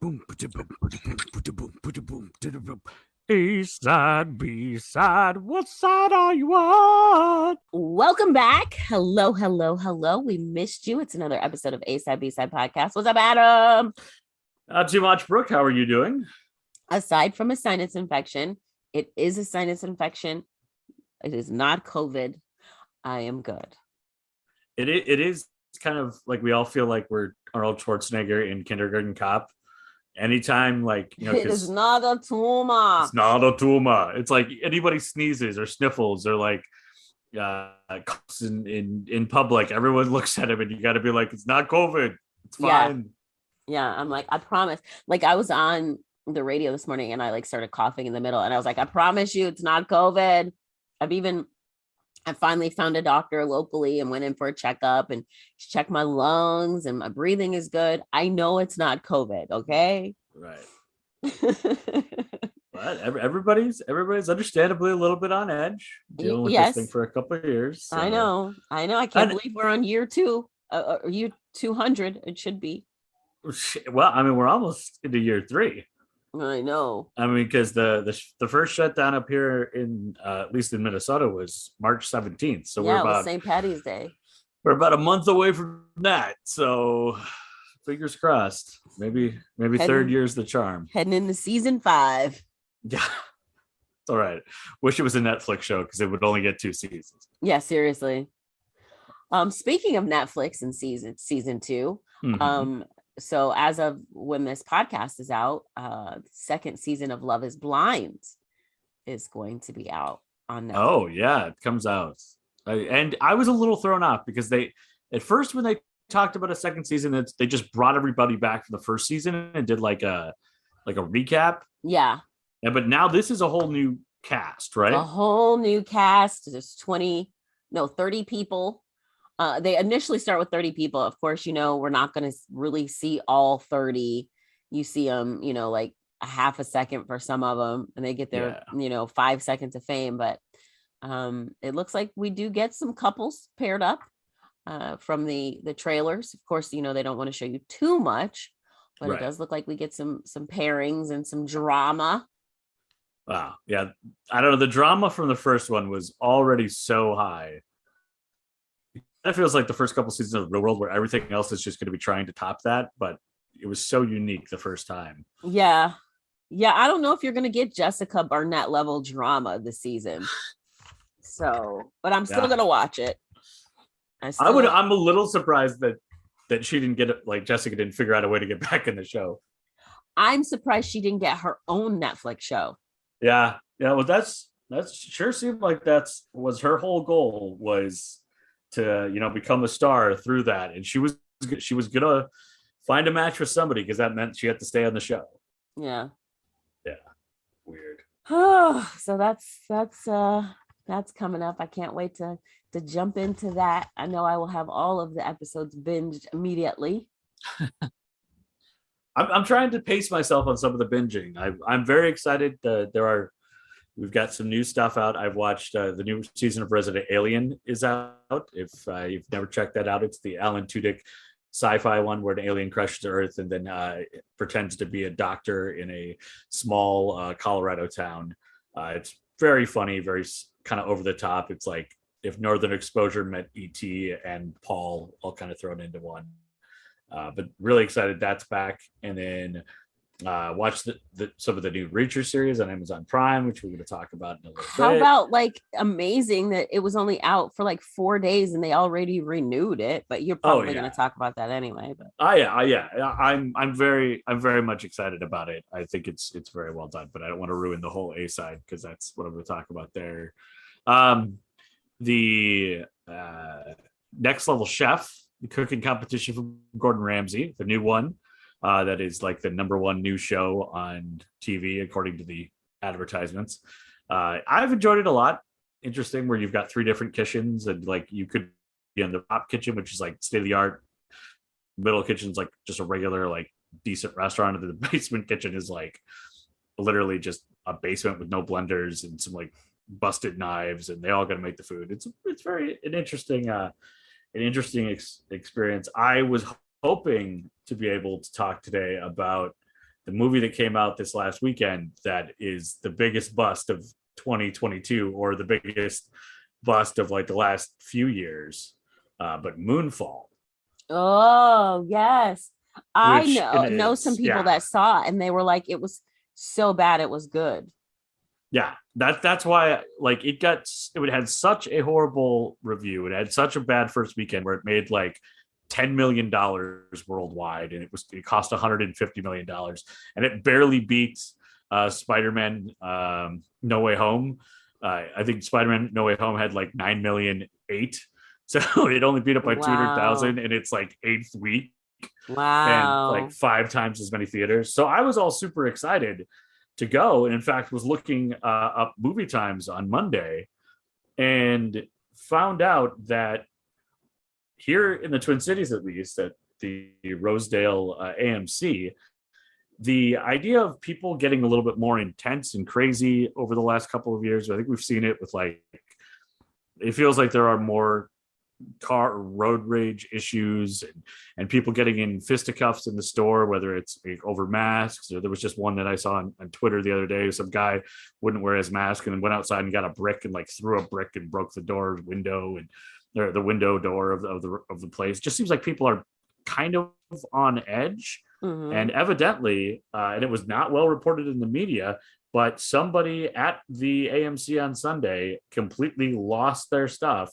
A side, B side, what side are you on? Welcome back. Hello, hello, hello. We missed you. It's another episode of A Side, B Side Podcast. What's up, Adam? Not too much, Brooke. How are you doing? Aside from a sinus infection, it is a sinus infection. It is not COVID. I am good. It is kind of like we all feel like we're Arnold Schwarzenegger in Kindergarten Cop. Anytime, like, you know, it is not a tumor. It's not a tumor. It's like anybody sneezes or sniffles or like coughs in public, everyone looks at him and you got to be like, it's not COVID. It's fine. Yeah, I'm like, I promise. Like, I was on the radio this morning and I like started coughing in the middle and I was like, I promise you it's not COVID. I finally found a doctor locally and went in for a checkup and she checked my lungs and my breathing is good. I know it's not COVID. Okay. Right. But everybody's understandably a little bit on edge, dealing with this thing for a couple of years. So. I know. I can't believe we're on year 2, year 200. It should be. Well, I mean, we're almost into year 3. I know. I mean, because the first shutdown up here in at least in Minnesota was March 17th. So we're about St. Patty's Day. We're about a month away from that. So fingers crossed. Maybe third year's the charm. Heading into season 5. Yeah. It's all right. Wish it was a Netflix show because it would only get 2 seasons. Yeah, seriously. Speaking of Netflix and season 2, so as of when this podcast is out, second season of Love is Blind is going to be out on Netflix. Oh, yeah, it comes out. And I was a little thrown off because at first when they talked about a second season, they just brought everybody back from the first season and did like a recap. Yeah. But now this is a whole new cast, right? A whole new cast. There's 30 people. They initially start with 30 people. Of course, you know, we're not going to really see all 30. You see them, you know, like a half a second for some of them and they get their, 5 seconds of fame. But it looks like we do get some couples paired up from the trailers. Of course, you know, they don't want to show you too much, but It does look like we get some pairings and some drama. Wow. Yeah. I don't know. The drama from the first one was already so high. That feels like the first couple seasons of The Real World where everything else is just going to be trying to top that, but it was so unique the first time. Yeah. I don't know if you're going to get Jessica Barnett level drama this season. So, but I'm still going to watch it. I'm a little surprised that she didn't get it. Like Jessica didn't figure out a way to get back in the show. I'm surprised she didn't get her own Netflix show. Yeah. Well, that's sure seemed like was her whole goal was to, you know, become a star through that. And she was gonna find a match with somebody because that meant she had to stay on the show. Yeah. Weird. Oh, so that's coming up. I can't wait to jump into that. I know I will have all of the episodes binged immediately. I'm trying to pace myself on some of the binging. I'm very excited. We've got some new stuff out. I've watched the new season of Resident Alien is out. If you've never checked that out, it's the Alan Tudyk sci-fi one where an alien crashes Earth and then pretends to be a doctor in a small Colorado town. It's very funny, very kind of over the top. It's like if Northern Exposure met E.T. and Paul all kind of thrown into one. But really excited that's back. And then watch some of the new Reacher series on Amazon Prime, which we're going to talk about in a little bit. How about like amazing that it was only out for like 4 days and they already renewed it, but you're probably going to talk about that anyway. But I'm very much excited about it. I think it's very well done, but I don't want to ruin the whole A side because that's what I'm going to talk about there. The Next Level Chef, the cooking competition from Gordon Ramsay, the new one. That is like the number one new show on TV, according to the advertisements. I've enjoyed it a lot. Interesting, where you've got 3 different kitchens, and like you could be in the top kitchen, which is like state of the art. Middle kitchen's like just a regular, like decent restaurant, and the basement kitchen is like literally just a basement with no blenders and some like busted knives, and they all got to make the food. It's very an interesting experience. I was hoping to be able to talk today about the movie that came out this last weekend that is the biggest bust of 2022 or the biggest bust of like the last few years, but Moonfall. Oh, yes. I Which know some people that saw it and they were like, it was so bad it was good. Yeah, that's why like it had such a horrible review. It had such a bad first weekend where it made like $10 million worldwide, and it cost $150 million, and it barely beat Spider-Man No Way Home. I think Spider-Man No Way Home had like 9,000,008, so it only beat up by 200,000 in its like 8th week. Wow. And like 5 times as many theaters. So I was all super excited to go, and in fact was looking up movie times on Monday and found out that here in the Twin Cities, at least at the Rosedale AMC, the idea of people getting a little bit more intense and crazy over the last couple of years, I think we've seen it with like, it feels like there are more car road rage issues and people getting in fisticuffs in the store, whether it's over masks, or there was just one that I saw on Twitter the other day. Some guy wouldn't wear his mask and then went outside and got a brick and like threw a brick and broke the door window and the window door of the place. Just seems like people are kind of on edge. And evidently, and it was not well reported in the media, but somebody at the AMC on Sunday completely lost their stuff,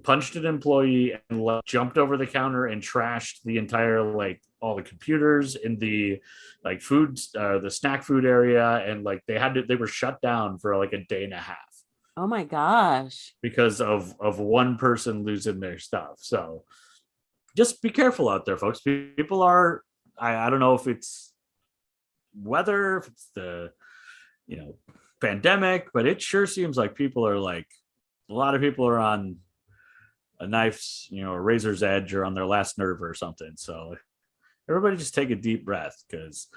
punched an employee, and jumped over the counter and trashed the entire, like all the computers in the like food, the snack food area, and like they were shut down for like a day and a half. Oh my gosh! Because of one person losing their stuff. So just be careful out there, folks. People are. I don't know if it's weather, if it's the pandemic, but it sure seems like people are like, a lot of people are on a knife's, a razor's edge, or on their last nerve or something. So everybody just take a deep breath, because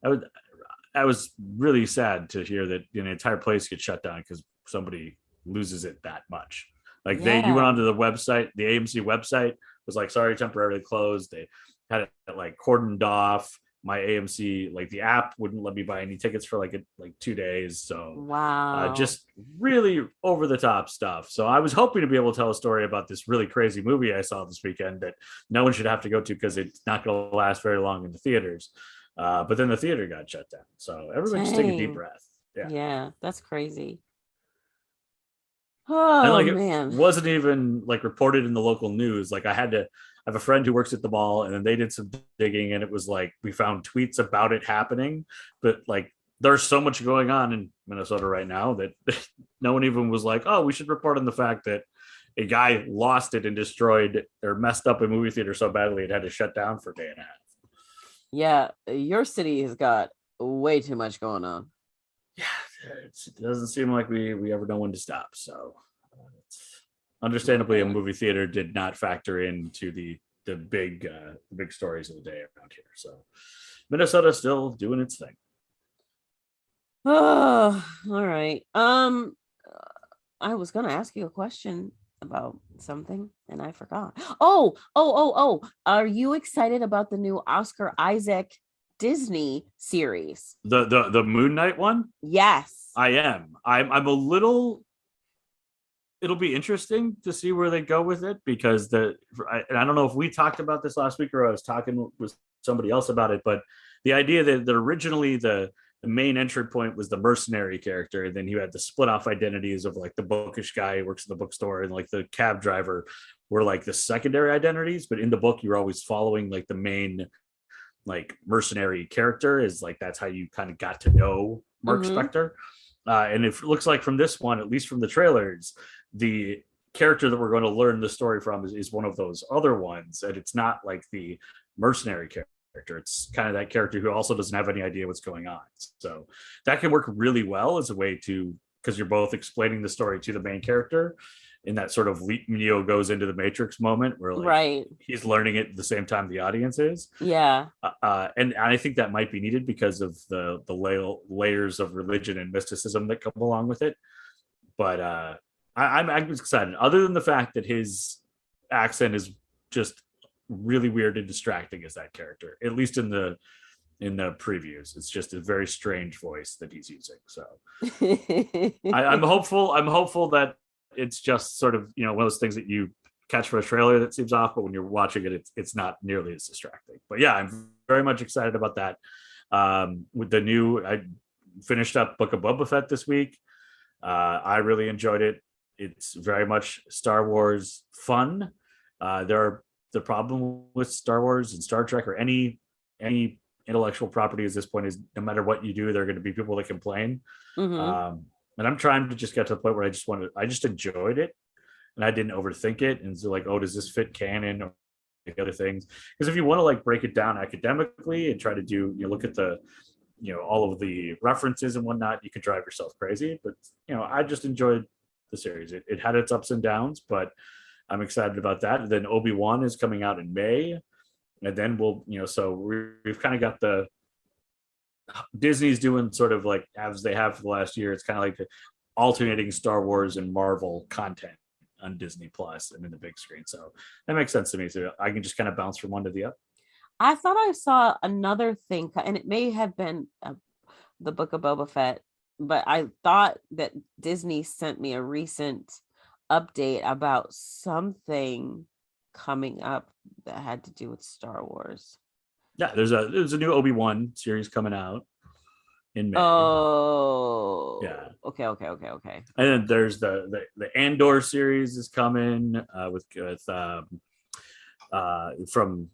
I was really sad to hear that the entire place gets shut down because somebody loses it that much. Like you went onto the website, the AMC website was like, sorry, temporarily closed. They had it like cordoned off. My AMC, like the app wouldn't let me buy any tickets for like 2 days. So wow, just really over the top stuff. So I was hoping to be able to tell a story about this really crazy movie I saw this weekend that no one should have to go to because it's not going to last very long in the theaters. But then the theater got shut down. So everybody just take a deep breath. Yeah, that's crazy. Oh, and man. It wasn't even like reported in the local news. Like I have a friend who works at the mall, and then they did some digging, and it was like we found tweets about it happening, but like there's so much going on in Minnesota right now that no one even was like, oh, we should report on the fact that a guy lost it and destroyed or messed up a movie theater so badly it had to shut down for a day and a half. Yeah, your city has got way too much going on. Yeah, it doesn't seem like we ever know when to stop. So understandably, a movie theater did not factor into the big stories of the day around here. So Minnesota's still doing its thing. Oh, all right. I was gonna ask you a question about something and I forgot. Oh. Are you excited about the new Oscar Isaac Disney series? The Moon Knight one? Yes. I am. I'm a little. It'll be interesting to see where they go with it, because I don't know if we talked about this last week or I was talking with somebody else about it, but the idea that originally the main entry point was the mercenary character, and then you had the split off identities of like the bookish guy who works in the bookstore and like the cab driver were like the secondary identities, but in the book you're always following like the main like mercenary character, is like that's how you kind of got to know Mark Spector. And it looks like from this one, at least from the trailers, the character that we're going to learn the story from is one of those other ones, and it's not like the mercenary character. It's kind of that character who also doesn't have any idea what's going on. So that can work really well as a way to, because you're both explaining the story to the main character in that sort of Neo goes into the Matrix moment where like he's learning it at the same time the audience is. Yeah. And I think that might be needed because of the layers of religion and mysticism that come along with it. But I'm excited, other than the fact that his accent is just really weird and distracting as that character, at least in the in the previews. It's just a very strange voice that he's using. So I I'm hopeful. I'm hopeful that it's just sort of, one of those things that you catch from a trailer that seems off, but when you're watching it, it's not nearly as distracting. But yeah, I'm very much excited about that. With the new, I finished up Book of Boba Fett this week. I really enjoyed it. It's very much Star Wars fun. The problem with Star Wars and Star Trek or any intellectual property at this point is no matter what you do, there are going to be people that complain. And I'm trying to just get to the point where I just enjoyed it and I didn't overthink it. And so like, oh, does this fit canon or other things? Because if you want to like break it down academically and try to do, look at the, all of the references and whatnot, you can drive yourself crazy. But, I just enjoyed the series. It had its ups and downs, but I'm excited about that. And then Obi-Wan is coming out in May. And then so we've kind of got the Disney's doing sort of like as they have for the last year. It's kind of like the alternating Star Wars and Marvel content on Disney Plus and in the big screen. So that makes sense to me. So I can just kind of bounce from one to the other. I thought I saw another thing, and it may have been the Book of Boba Fett, but I thought that Disney sent me a recent update about something coming up that had to do with Star Wars. Yeah, there's a new Obi-Wan series coming out in May. Oh, yeah. Okay. And then there's the Andor series is coming with from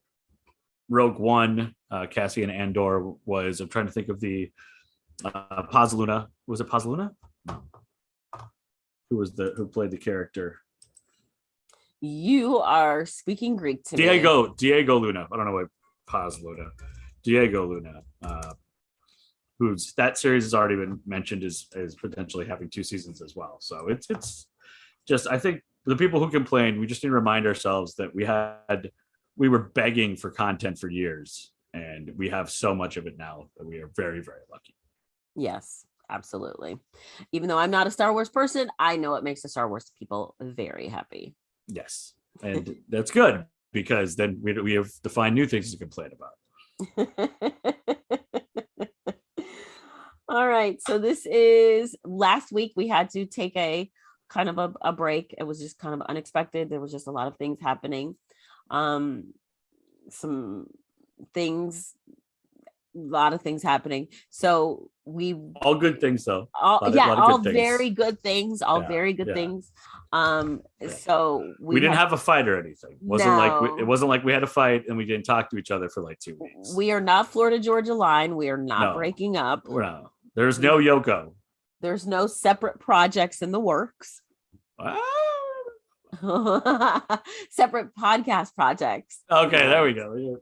Rogue One. Cassian Andor was. I'm trying to think of the Paz Luna. Was it Paz Luna? No. Who played the character? You are speaking Greek to me. Diego Luna. I don't know what Paz Luna. Diego Luna. Who's that series has already been mentioned as potentially having 2 seasons as well. So it's just, I think the people who complain, we just need to remind ourselves that we were begging for content for years, and we have so much of it now that we are very, very lucky. Yes, absolutely. Even though I'm not a Star Wars person, I know it makes the Star Wars people very happy. Yes, and that's good because then we have to find new things to complain about. All right, so this is last week we had to take a kind of a break. It was just kind of unexpected. There was just a lot of things happening. Some things, a lot of things happening. So we all good things though. All very good things. Very good things. So we didn't have a fight or anything. It wasn't like we had a fight and we didn't talk to each other for like 2 weeks. We are not Florida Georgia line. We are not breaking up. No. There's no Yoko. There's no separate projects in the works. Separate podcast projects. Okay, there we go.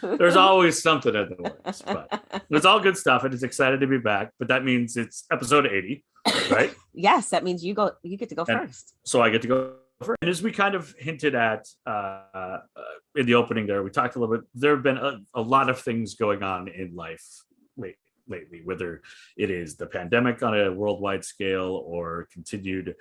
There's always something in the works, but it's all good stuff, and it's excited to be back. But that means it's episode 80, right? Yes, that means you get to go first. So I get to go first. And as we kind of hinted at in the opening, there we talked a little bit. There have been a lot of things going on in life lately, whether it is the pandemic on a worldwide scale or continued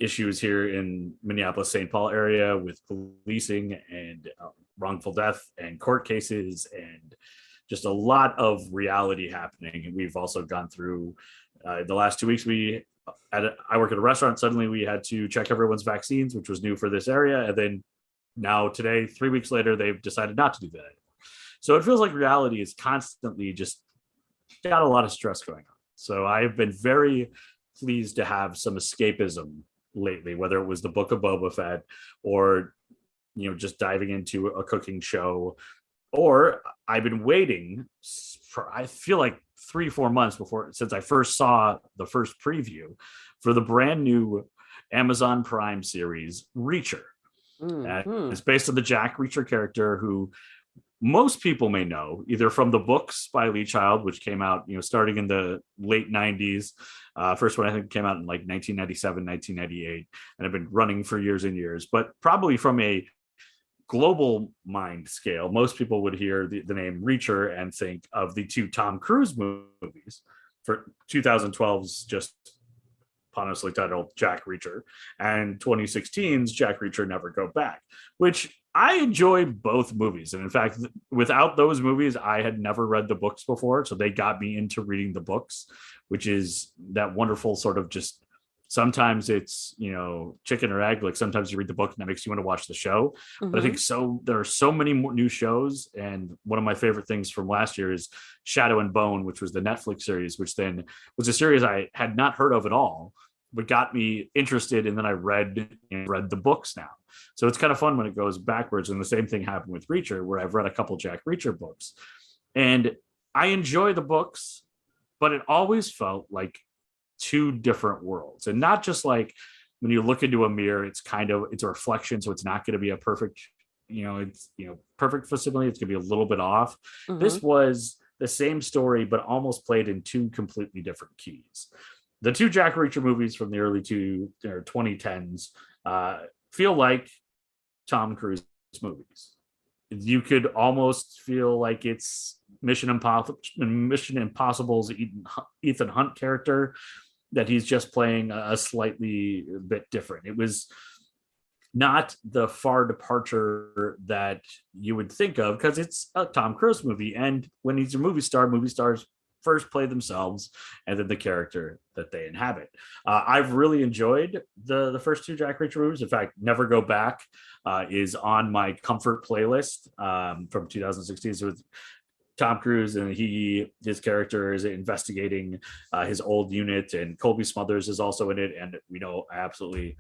issues here in Minneapolis, St. Paul area with policing and wrongful death and court cases and just a lot of reality happening. And we've also gone through the last 2 weeks. I work at a restaurant. Suddenly we had to check everyone's vaccines, which was new for this area. And then now today, 3 weeks later, they've decided not to do that anymore. So it feels like reality is constantly just got a lot of stress going on. So I've been very pleased to have some escapism lately, whether it was the Book of Boba Fett or just diving into a cooking show, or I've been waiting for I feel like 3-4 months since I first saw the first preview for the brand new Amazon Prime series Reacher. It's based on the Jack Reacher character who most people may know either from the books by Lee Child, which came out, starting in the late 90s. First one I think came out in like 1997, 1998, and have been running for years and years. But probably from a global mind scale, most people would hear the name Reacher and think of the 2 Tom Cruise movies for 2012's just honestly titled Jack Reacher, and 2016's Jack Reacher Never Go Back, which I enjoy both movies. And in fact, without those movies, I had never read the books before. So they got me into reading the books, which is that wonderful sort of just sometimes it's, chicken or egg. Like sometimes you read the book and that makes you want to watch the show. Mhm. But I think there are so many more new shows. And one of my favorite things from last year is Shadow and Bone, which was the Netflix series, which then was a series I had not heard of at all, but got me interested. And then I read the books now. So it's kind of fun when it goes backwards. And the same thing happened with Reacher, where I've read a couple Jack Reacher books. And I enjoy the books, but it always felt like two different worlds. And not just like when you look into a mirror, it's a reflection. So it's not going to be a perfect, perfect facsimile. It's going to be a little bit off. Mhm. This was the same story, but almost played in two completely different keys. The two Jack Reacher movies from the early 2010s feel like Tom Cruise movies. You could almost feel like it's Mission Impossible's Ethan Hunt character, that he's just playing a slightly bit different. It was not the far departure that you would think of, because it's a Tom Cruise movie. And when he's a movie stars first play themselves and then the character that they inhabit. I've really enjoyed the first two Jack Reacher movies. In fact, Never Go Back is on my comfort playlist from 2016. So with Tom Cruise, and his character is investigating his old unit, and Colby Smulders is also in it. And I absolutely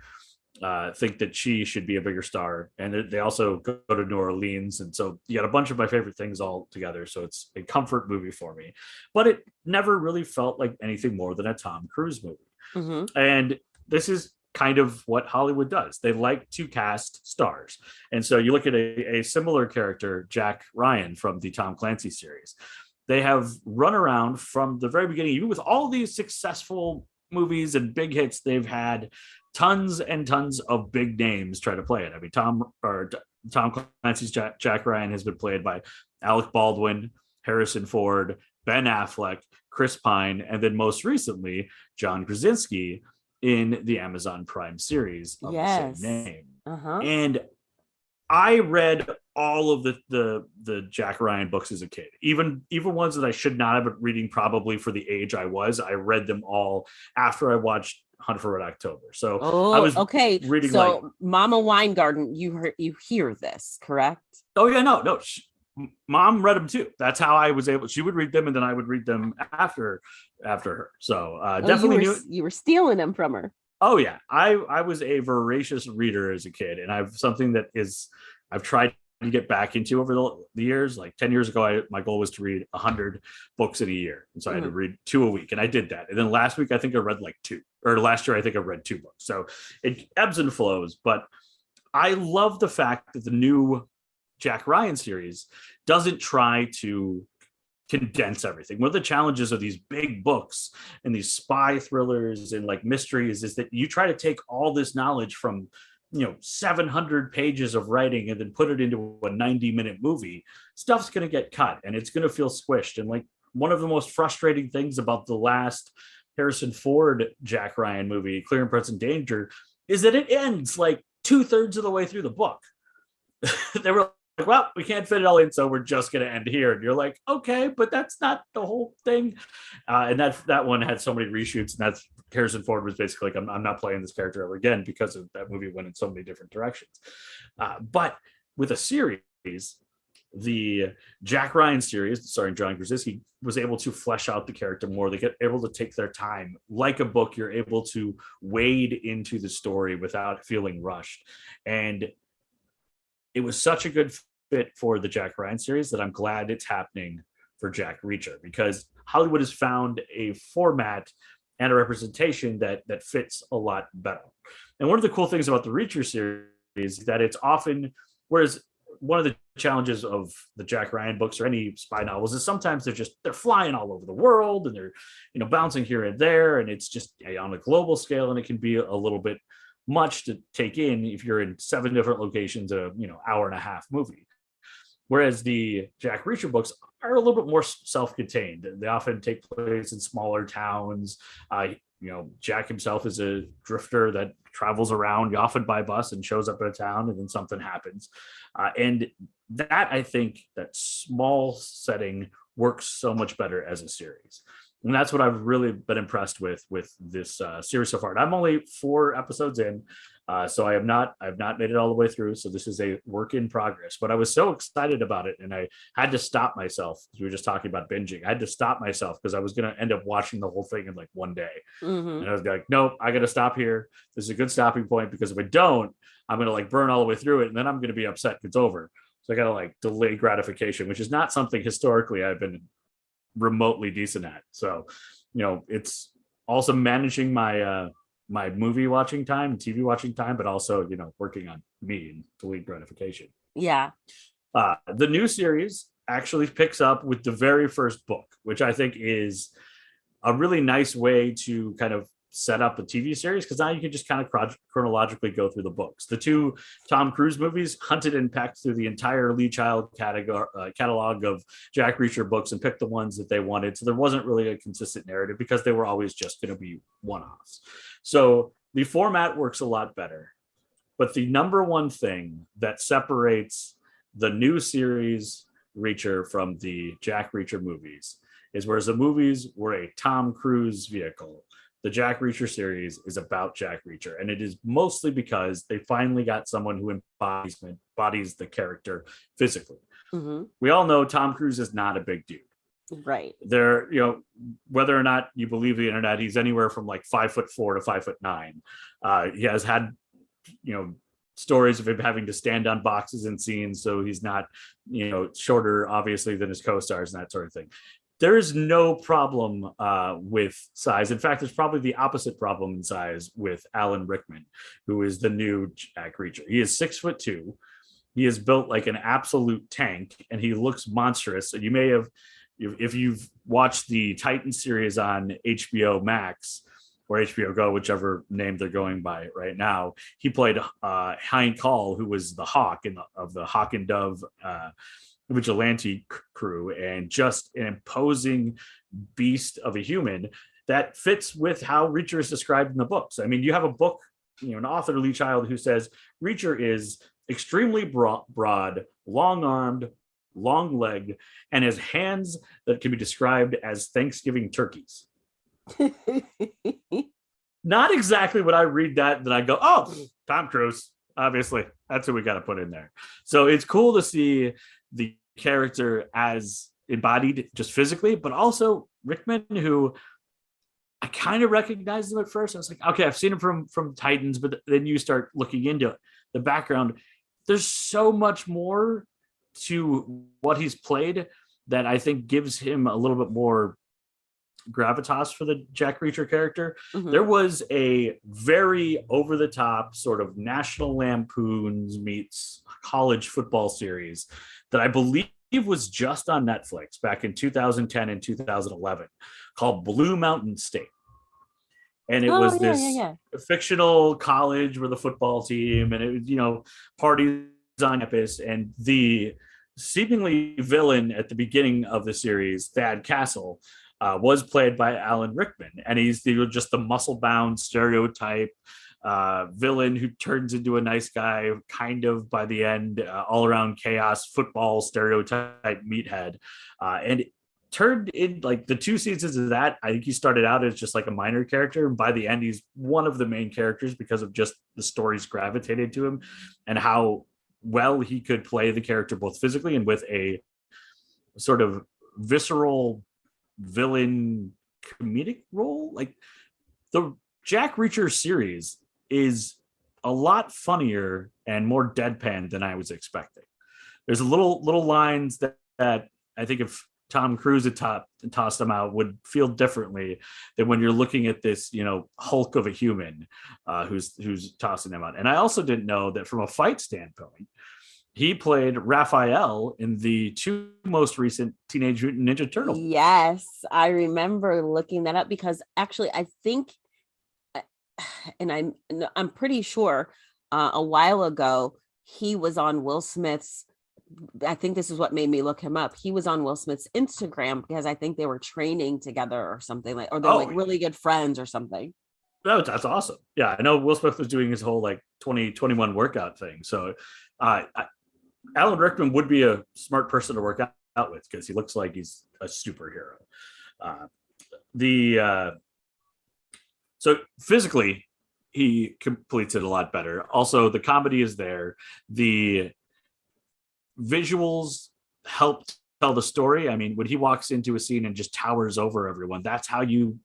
think that she should be a bigger star. And they also go to New Orleans, and so you got a bunch of my favorite things all together. So it's a comfort movie for me, but it never really felt like anything more than a Tom Cruise movie. Mhm. And this is kind of what Hollywood does. They like to cast stars. And so you look at a similar character, Jack Ryan from the Tom Clancy series. They have run around from the very beginning, even with all these successful movies and big hits, they've had tons and tons of big names try to play it. I mean, Tom Clancy's Jack Ryan has been played by Alec Baldwin, Harrison Ford, Ben Affleck, Chris Pine, and then most recently, John Krasinski in the Amazon Prime series of the same name. Uh-huh. And I read all of the Jack Ryan books as a kid, even ones that I should not have been reading, probably for the age I was. I read them all after I watched Hunt for Red October. So I was reading. So Mama Weingarten, you hear this, correct? Oh yeah, no. Mom read them too. That's how I was able. She would read them, and then I would read them after her. So definitely you were stealing them from her. Oh yeah, I was a voracious reader as a kid, and I've tried to get back into over the years. Like 10 years ago, my goal was to read 100 books in a year, and so I had to read 2 a week, and I did that. And then last week, I think I read like 2, or last year, I think I read 2 books. So it ebbs and flows, but I love the fact that the new Jack Ryan series doesn't try to condense everything. One of the challenges of these big books and these spy thrillers and like mysteries is that you try to take all this knowledge from 700 pages of writing and then put it into a 90-minute movie. Stuff's going to get cut and it's going to feel squished. And like one of the most frustrating things about the last Harrison Ford Jack Ryan movie, Clear and Present Danger, is that it ends like 2/3 of the way through the book. They were like, well, we can't fit it all in, so we're just going to end here. And you're like, okay, but that's not the whole thing. And that one had so many reshoots, and that's Harrison Ford was basically like, I'm not playing this character ever again, because of that movie went in so many different directions. But with a series, the Jack Ryan series, starring John Krasinski, was able to flesh out the character more. They get able to take their time. Like a book, you're able to wade into the story without feeling rushed. And it was such a good fit for the Jack Ryan series that I'm glad it's happening for Jack Reacher, because Hollywood has found a format and a representation that fits a lot better. And one of the cool things about the Reacher series is that it's often, whereas one of the challenges of the Jack Ryan books or any spy novels is sometimes they're flying all over the world and they're bouncing here and there, and it's just on a global scale, and it can be a little bit much to take in if you're in 7 different locations, a hour and a half movie. Whereas the Jack Reacher books are a little bit more self-contained. They often take place in smaller towns. Jack himself is a drifter that travels around, often by bus, and shows up in a town, and then something happens. And that, I think, that small setting works so much better as a series. And that's what I've really been impressed with this series so far. And I'm only 4 episodes in, so I've not made it all the way through. So this is a work in progress. But I was so excited about it, and I had to stop myself. We were just talking about binging. I had to stop myself because I was going to end up watching the whole thing in like one day. Mm-hmm. And I was like, nope, I got to stop here. This is a good stopping point, because if I don't, I'm going to like burn all the way through it, and then I'm going to be upset if it's over. So I got to like delay gratification, which is not something historically I've been remotely decent at. So, it's also managing my my movie watching time, TV watching time, but also, working on me and delayed gratification. Yeah. The new series actually picks up with the very first book, which I think is a really nice way to kind of set up a TV series, because now you can just kind of chronologically go through the books. The 2 Tom Cruise movies hunted and pecked through the entire Lee Child catalog of Jack Reacher books and picked the ones that they wanted. So there wasn't really a consistent narrative, because they were always just going to be one-offs. So the format works a lot better. But the number one thing that separates the new series Reacher from the Jack Reacher movies is, whereas the movies were a Tom Cruise vehicle, the Jack Reacher series is about Jack Reacher. And it is mostly because they finally got someone who embodies the character physically. Mm-hmm. We all know Tom Cruise is not a big dude. Right. There, whether or not you believe the internet, he's anywhere from like 5'4" to 5'9". He has had, stories of him having to stand on boxes in scenes, so he's not, shorter, obviously, than his co-stars and that sort of thing. There is no problem with size. In fact, there's probably the opposite problem in size with Alan Rickman, who is the new Jack Reacher. He is 6'2". He is built like an absolute tank, and he looks monstrous. And you may have, if you've watched the Titan series on HBO Max or HBO Go, whichever name they're going by right now, he played Hank Hall, who was the Hawk of the Hawk and Dove vigilante crew, and just an imposing beast of a human that fits with how Reacher is described in the books. I mean, you have a book, an author, Lee Child, who says Reacher is extremely broad, long-armed, long-legged, and has hands that can be described as Thanksgiving turkeys. Not exactly when I read that I go, oh, Tom Cruise, obviously, that's who we got to put in there. So it's cool to see the character as embodied just physically, but also Rickman, who I kind of recognized him at first. I was like, okay, I've seen him from Titans, but then you start looking into the background. There's so much more to what he's played that I think gives him a little bit more gravitas for the Jack Reacher character. Mm-hmm. There was a very over-the-top sort of National Lampoons meets college football series that I believe was just on Netflix back in 2010 and 2011 called Blue Mountain State. And it was this fictional college with a football team, and it was, parties on campus, and the seemingly villain at the beginning of the series, Thad Castle, was played by Alan Rickman, and he's just the muscle-bound stereotype villain who turns into a nice guy kind of by the end, all-around chaos football stereotype meathead, and it turned in like the 2 seasons of that. I think he started out as just like a minor character, and by the end he's one of the main characters because of just the stories gravitated to him and how well he could play the character both physically and with a sort of visceral villain comedic role. Like the Jack Reacher series is a lot funnier and more deadpan than I was expecting. There's little lines that I think if Tom Cruise had tossed them out would feel differently than when you're looking at this, hulk of a human who's tossing them out. And I also didn't know that from a fight standpoint, he played Raphael in the 2 most recent Teenage Mutant Ninja Turtle. Yes, I remember looking that up because actually I think, and I'm pretty sure a while ago he was on Will Smith's I think this is what made me look him up. He was on Will Smith's Instagram because I think they were training together or something like, or they're like really good friends or something. Oh, that's awesome. Yeah, I know Will Smith was doing his whole like 2021 workout thing. So Alan Rickman would be a smart person to work out with because he looks like he's a superhero. So physically, he completes it a lot better. Also, the comedy is there. The visuals help tell the story. I mean, when he walks into a scene and just towers over everyone, that's how you,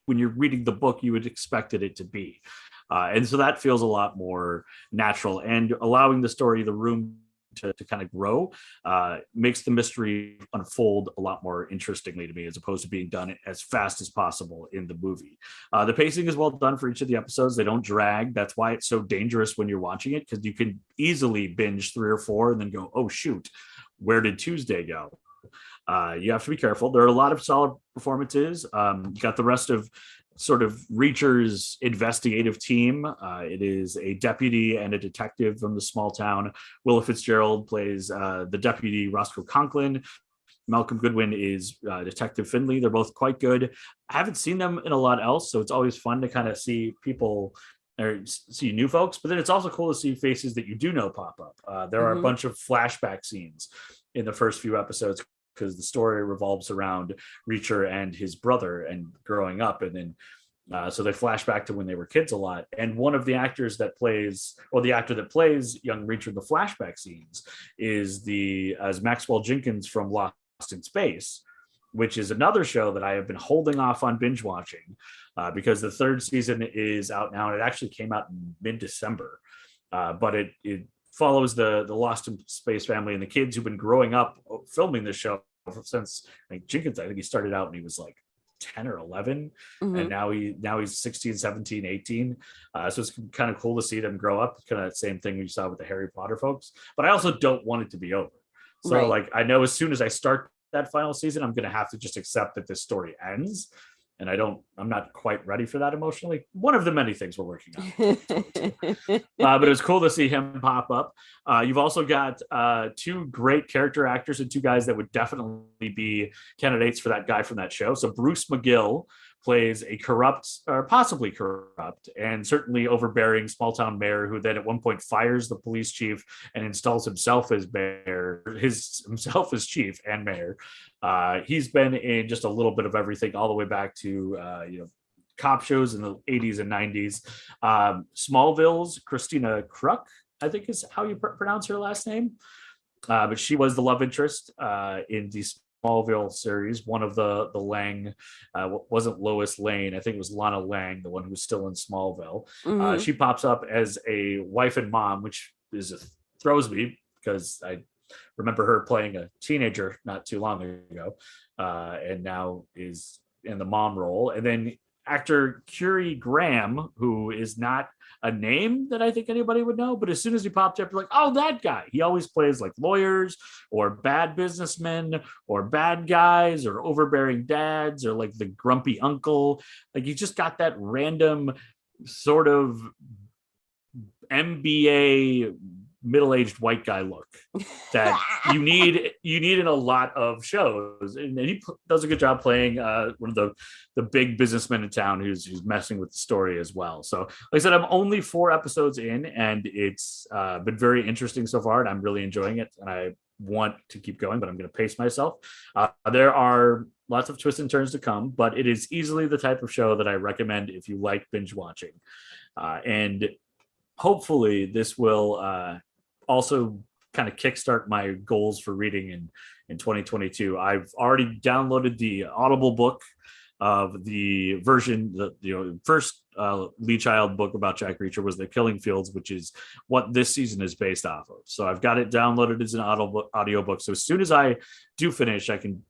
when you're reading the book, you would expected it to be. And so that feels a lot more natural, and allowing the story the room to kind of grow makes the mystery unfold a lot more interestingly to me, as opposed to being done as fast as possible in the movie. The pacing is well done for each of the episodes. They don't drag. That's why it's so dangerous when you're watching it, because you can easily binge 3 or 4 and then go, oh shoot, where did Tuesday go? You have to be careful. There are a lot of solid performances. You got the rest of sort of Reacher's investigative team. It is a deputy and a detective from the small town. Willa Fitzgerald plays the deputy Roscoe Conklin. Malcolm Goodwin is Detective Finley. They're both quite good. I haven't seen them in a lot else, so it's always fun to kind of see people or see new folks, but then it's also cool to see faces that you do know pop up. There are a bunch of flashback scenes in the first few episodes because the story revolves around Reacher and his brother and growing up. And then so they flash back to when they were kids a lot. And one of the actors that plays, or the actor that plays young Reacher in the flashback scenes is as Maxwell Jenkins from Lost in Space, which is another show that I have been holding off on binge watching because the 3rd season is out now, and it actually came out in mid-December. But it follows the Lost in Space family and the kids who've been growing up filming this show since, I think Jenkins, I think he started out when he was like 10 or 11, and now he's 16, 17, 18. So it's kind of cool to see them grow up. Kind of that same thing we saw with the Harry Potter folks. But I also don't want it to be over. So like, I know as soon as I start that final season, I'm going to have to just accept that this story ends. And I'm not quite ready for that emotionally. One of the many things we're working on. But it was cool to see him pop up. You've also got 2 great character actors and 2 guys that would definitely be candidates for that guy from that show. So Bruce McGill plays a corrupt, or possibly corrupt, and certainly overbearing small town mayor who then at one point fires the police chief and installs himself as mayor, himself as chief and mayor. He's been in just a little bit of everything, all the way back to cop shows in the 80s and 90s. Smallville's Christina Kruk, I think is how you pronounce her last name. But she was the love interest in the Smallville series. One of the Lang, wasn't Lois Lane. I think it was Lana Lang, the one who's still in Smallville. She pops up as a wife and mom, which throws me because I remember her playing a teenager not too long ago, and now is in the mom role. And then actor Curie Graham, who is not a name that I think anybody would know, but as soon as he popped up, you're like, oh, that guy. He always plays like lawyers or bad businessmen or bad guys or overbearing dads or like the grumpy uncle. Like, you just got that random sort of MBA middle-aged white guy look that you need in a lot of shows, and he does a good job playing one of the big businessmen in town who's messing with the story as well. So like I said, I'm only 4 episodes in, and it's been very interesting so far, and I'm really enjoying it, and I want to keep going, but I'm going to pace myself. There are lots of twists and turns to come, but it is easily the type of show that I recommend if you like binge watching, and hopefully this will also kind of kickstart my goals for reading in 2022. I've already downloaded the Audible book of the version, the first Lee Child book about Jack Reacher was The Killing Fields, which is what this season is based off of. So I've got it downloaded as an audio book. So as soon as I do finish, I can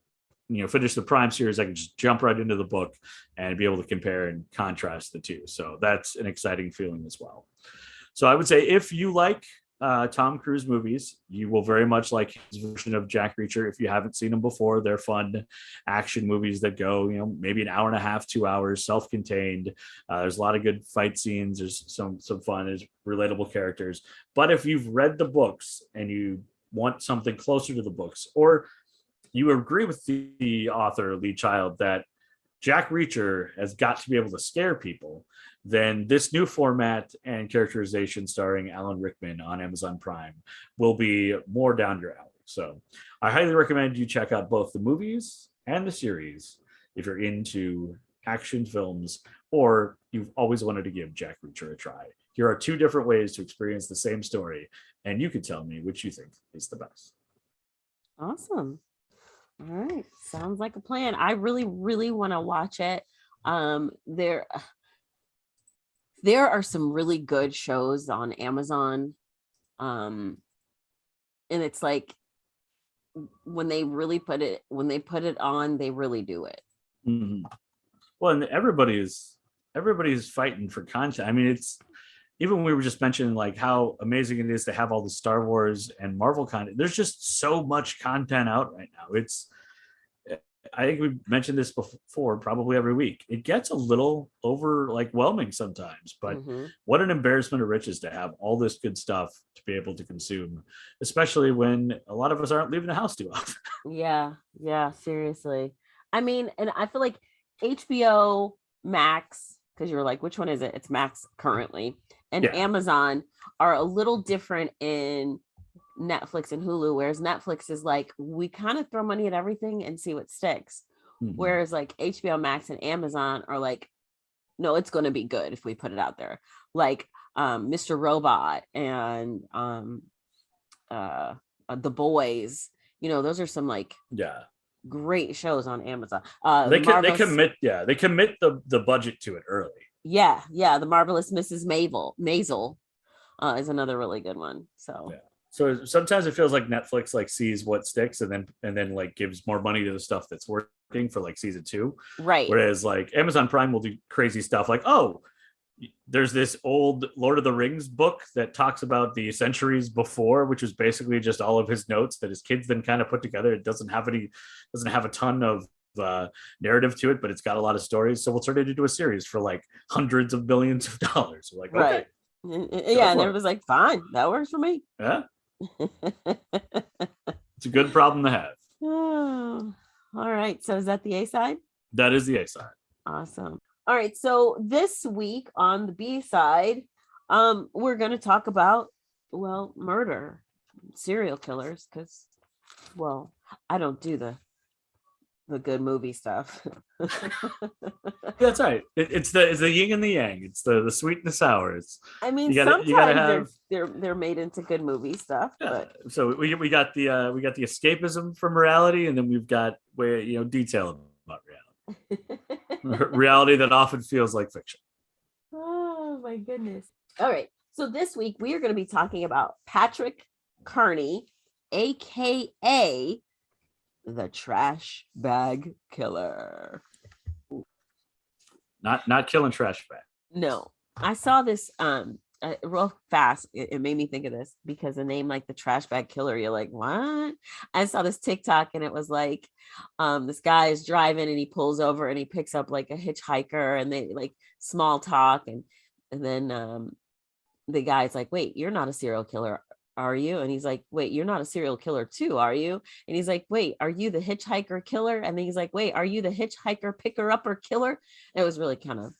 finish the Prime series, I can just jump right into the book and be able to compare and contrast the two. So that's an exciting feeling as well. So I would say if you like Tom Cruise movies, you will very much like his version of Jack Reacher. If you haven't seen them before, they're fun action movies that go, maybe an hour and a half, 2 hours, self-contained. There's a lot of good fight scenes. There's some fun. There's relatable characters. But if you've read the books and you want something closer to the books, or you agree with the author, Lee Child, that Jack Reacher has got to be able to scare people, then this new format and characterization starring Alan Rickman on Amazon Prime will be more down your alley. So I highly recommend you check out both the movies and the series if you're into action films or you've always wanted to give Jack Reacher a try. Here are two different ways to experience the same story, and you can tell me which you think is the best. Awesome. All right. Sounds like a plan. I really, really want to watch it. There are some really good shows on Amazon. And it's like when they put it on, they really do it. Mm-hmm. Well, and everybody's fighting for content. I mean, it's even we were just mentioning like how amazing it is to have all the Star Wars and Marvel content. There's just so much content out right now. I think we've mentioned this before, probably every week. It gets a little overwhelming sometimes, but what an embarrassment of riches to have all this good stuff to be able to consume, especially when a lot of us aren't leaving the house too often. Yeah, seriously. I mean, and I feel like HBO Max, because you're like, which one is it? It's Max currently, and Amazon are a little different in Netflix and Hulu, whereas Netflix is like, we kind of throw money at everything and see what sticks. Whereas like HBO Max and Amazon are like, no, it's going to be good if we put it out there. Like Mr. Robot and The Boys, those are some like great shows on Amazon. They commit the budget to it early. Yeah, The Marvelous Mrs. Maisel is another really good one. So sometimes it feels like Netflix like sees what sticks and then like gives more money to the stuff that's working for like season 2. Right. Whereas like Amazon Prime will do crazy stuff like, oh, there's this old Lord of the Rings book that talks about the centuries before, which was basically just all of his notes that his kids then kind of put together. It doesn't have a ton of narrative to it, but it's got a lot of stories. So we'll turn it into a series for like hundreds of millions of dollars. We're like, okay. Yeah, and everybody's like, fine, that works for me. Yeah. It's a good problem to have. Oh, all right. So is that the A side? That is the A side. Awesome. All right. So this week on the B side, we're going to talk about, murder, serial killers, because, I don't do the good movie stuff. That's right. It's the yin and the yang. It's the sweet and the sour. Sometimes they're made into good movie stuff. Yeah. But So we got the escapism from reality, and then we've got detail about reality. Reality that often feels like fiction. Oh my goodness! All right. So this week we are going to be talking about Patrick Kearney, aka the Trash Bag Killer. Not killing trash bag. No, I saw this real fast. It made me think of this because the name like the Trash Bag Killer, you're like, what? I saw this TikTok and it was like this guy is driving and he pulls over and he picks up like a hitchhiker and they like small talk and then the guy's like, wait, you're not a serial killer, are you? And he's like, wait, you're not a serial killer too, are you? And he's like, wait, are you the hitchhiker killer? And then he's like, wait, are you the hitchhiker picker upper killer? And it was really kind of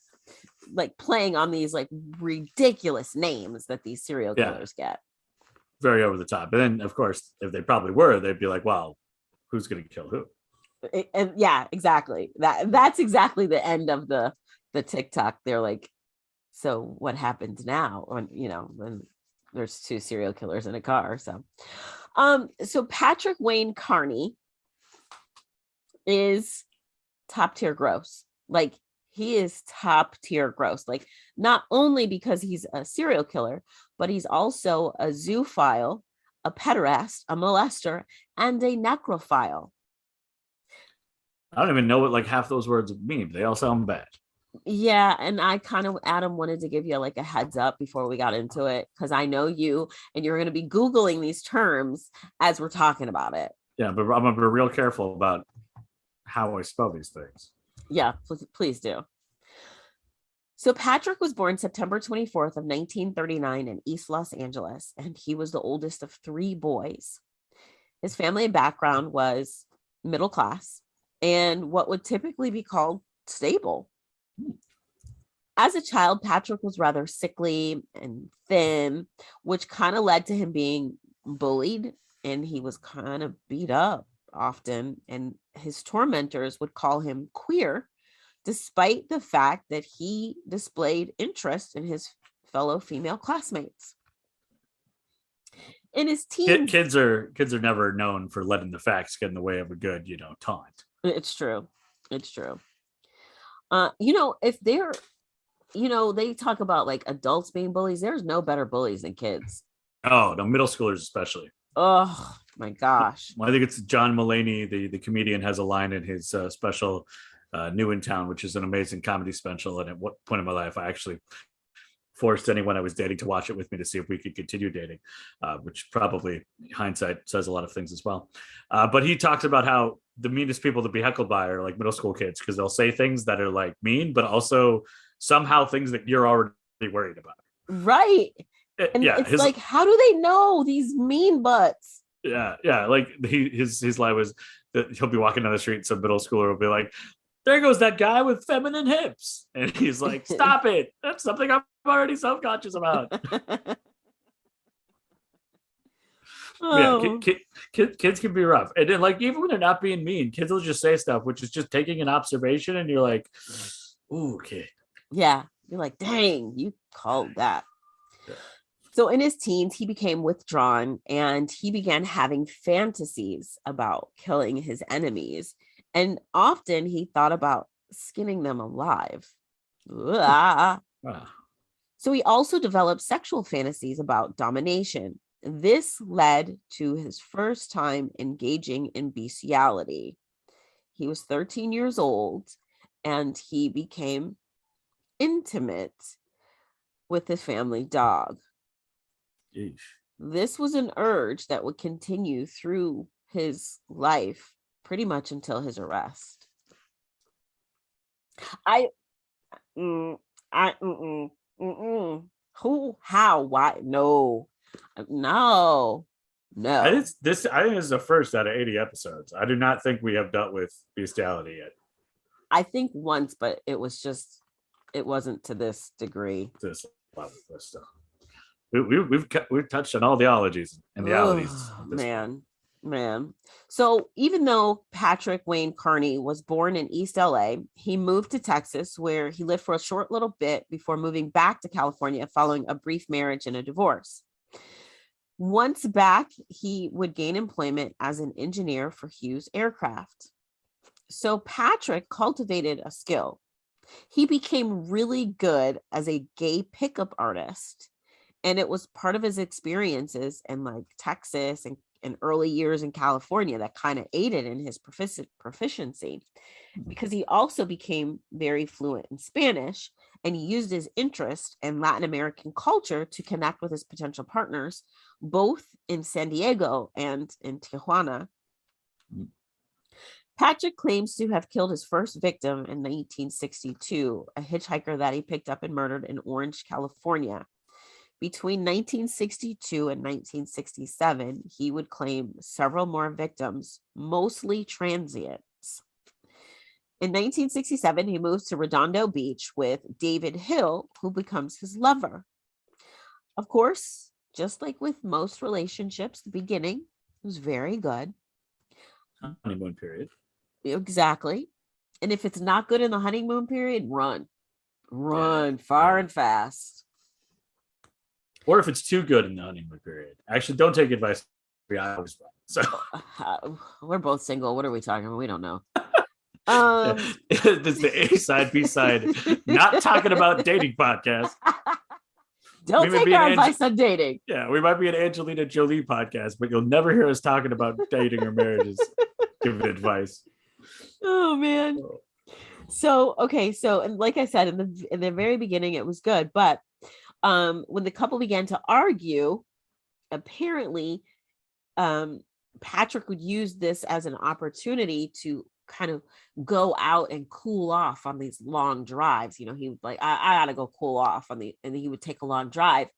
like playing on these like ridiculous names that these serial killers get. Very over the top. And then of course, if they probably were, they'd be like, well, who's going to kill who? And yeah, exactly. That's exactly the end of the TikTok. They're like, so what happens now when there's two serial killers in a car? So Patrick Wayne Kearney is top tier gross. Like he is top tier gross. Like not only because he's a serial killer, but he's also a zoophile, a pederast, a molester, and a necrophile. I don't even know what like half those words mean. They all sound bad. Yeah, and I kind of, Adam, wanted to give you like a heads up before we got into it because I know you and you're going to be Googling these terms as we're talking about it. Yeah, but I'm going to be real careful about how I spell these things. Yeah, please do. So Patrick was born September 24th of 1939 in East Los Angeles, and he was the oldest of 3 boys. His family background was middle class and what would typically be called stable. As a child, Patrick was rather sickly and thin, which kind of led to him being bullied, and he was kind of beat up often. And his tormentors would call him queer, despite the fact that he displayed interest in his fellow female classmates. In his teens, kids are never known for letting the facts get in the way of a good, taunt. It's true. If they're, they talk about like adults being bullies. There's no better bullies than kids. Oh, no, middle schoolers especially. Oh my gosh. Well, I think it's John Mulaney, the comedian, has a line in his special New in Town, which is an amazing comedy special. And at what point in my life I actually forced anyone I was dating to watch it with me to see if we could continue dating, which probably hindsight says a lot of things as well. But he talks about how the meanest people to be heckled by are like middle school kids, because they'll say things that are like mean, but also somehow things that you're already worried about. Right. And it's like, how do they know these mean butts? Yeah. Like his line was that he'll be walking down the street and some middle schooler will be like, there goes that guy with feminine hips. And he's like, stop it. That's something I'm already self-conscious about. Oh. Yeah, kids can be rough. And then, like, even when they're not being mean, kids will just say stuff, which is just taking an observation. And you're like, ooh, kid. Yeah. You're like, dang, you called that. Yeah. So in his teens, he became withdrawn and he began having fantasies about killing his enemies. And often he thought about skinning them alive. So he also developed sexual fantasies about domination. This led to his first time engaging in bestiality. He was 13 years old and he became intimate with his family dog. Yeesh. This was an urge that would continue through his life pretty much until his arrest. Who, how, why? No. I think this is the first out of 80 episodes. I do not think we have dealt with bestiality yet. I think once, but it wasn't to this degree. This level of stuff. We've touched on all the ologies and the ologies. Man. So even though Patrick Wayne Kearney was born in East LA, he moved to Texas, where he lived for a short little bit before moving back to California following a brief marriage and a divorce. Once back, he would gain employment as an engineer for Hughes Aircraft. So Patrick cultivated a skill. He became really good as a gay pickup artist. And it was part of his experiences in like Texas and early years in California that kind of aided in his proficiency, because he also became very fluent in Spanish, and he used his interest in Latin American culture to connect with his potential partners, both in San Diego and in Tijuana. Patrick claims to have killed his first victim in 1962, a hitchhiker that he picked up and murdered in Orange, California. Between 1962 and 1967, he would claim several more victims, mostly transients. In 1967, he moves to Redondo Beach with David Hill, who becomes his lover. Of course, just like with most relationships, the beginning was very good. Honeymoon period. Exactly. And if it's not good in the honeymoon period, run far and fast. Or if it's too good in the honeymoon period. Actually, don't take advice. I always run. So we're both single. What are we talking about? We don't know. This is the A side, B side, not talking about dating podcast. Don't take our advice on dating. Yeah, we might be an Angelina Jolie podcast, but you'll never hear us talking about dating or marriages, giving advice. Oh man. So and like I said, in the very beginning, it was good, but when the couple began to argue, apparently Patrick would use this as an opportunity to kind of go out and cool off on these long drives. He would like, I gotta go cool off and then he would take a long drive,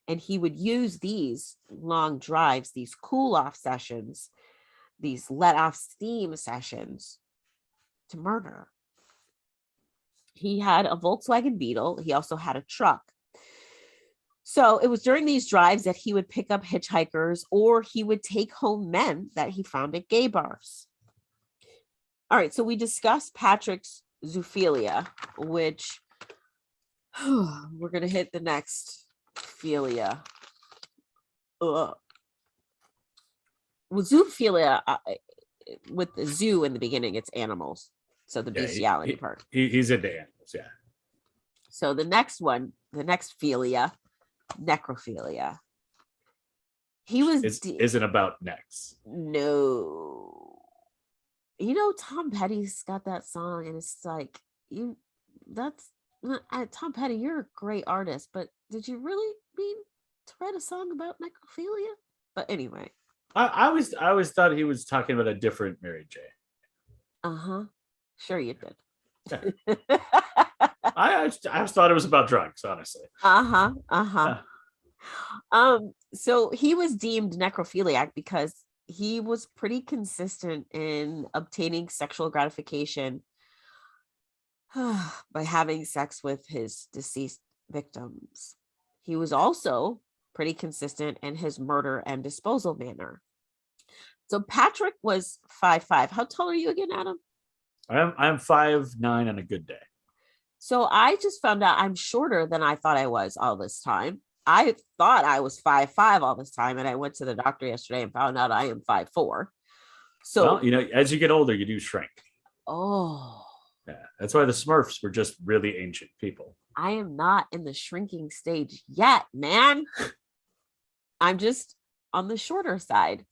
and he would use these long drives, these cool off sessions, these let off steam sessions to murder. He had a Volkswagen Beetle. He also had a truck. So it was during these drives that he would pick up hitchhikers, or he would take home men that he found at gay bars. All right, so we discussed Patrick's zoophilia, which we're going to hit the next philia. Well, zoophilia, with the zoo in the beginning, it's animals. So the bestiality part. He's into animals, yeah. So the next one, the next philia, necrophilia. He was isn't about necks. No. You know, Tom Petty's got that song, and it's like, Tom Petty, you're a great artist, but did you really mean to write a song about necrophilia? But anyway. I always thought he was talking about a different Mary Jane. Uh-huh. Sure you did. Yeah. I just thought it was about drugs, honestly. So he was deemed necrophiliac because he was pretty consistent in obtaining sexual gratification by having sex with his deceased victims. He was also pretty consistent in his murder and disposal manner. So Patrick was 5'5". How tall are you again, Adam? I'm 5'9" on a good day. So I just found out I'm shorter than I thought I was all this time. I thought I was 5'5" all this time, and I went to the doctor yesterday and found out I am 5'4". So, well, you know, as you get older, you do shrink. Oh. Yeah, that's why the Smurfs were just really ancient people. I am not in the shrinking stage yet, man. I'm just on the shorter side.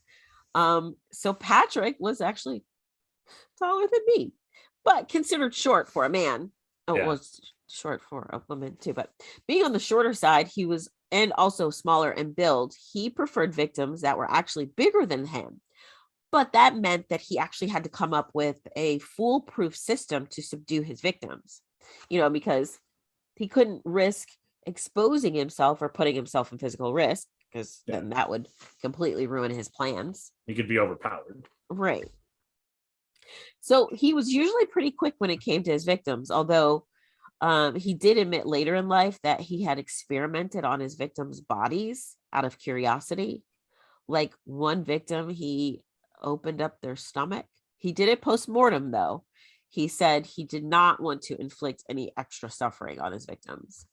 So Patrick was actually taller than me, but considered short for a man. Oh, yeah. It was short for a woman too, but being on the shorter side, he was, and also smaller in build, he preferred victims that were actually bigger than him. But that meant that he actually had to come up with a foolproof system to subdue his victims, you know, because he couldn't risk exposing himself or putting himself in physical risk, because then that would completely ruin his plans. He could be overpowered. Right. So he was usually pretty quick when it came to his victims, although he did admit later in life that he had experimented on his victims' bodies out of curiosity. Like one victim, he opened up their stomach. He did it post-mortem, though. He said he did not want to inflict any extra suffering on his victims.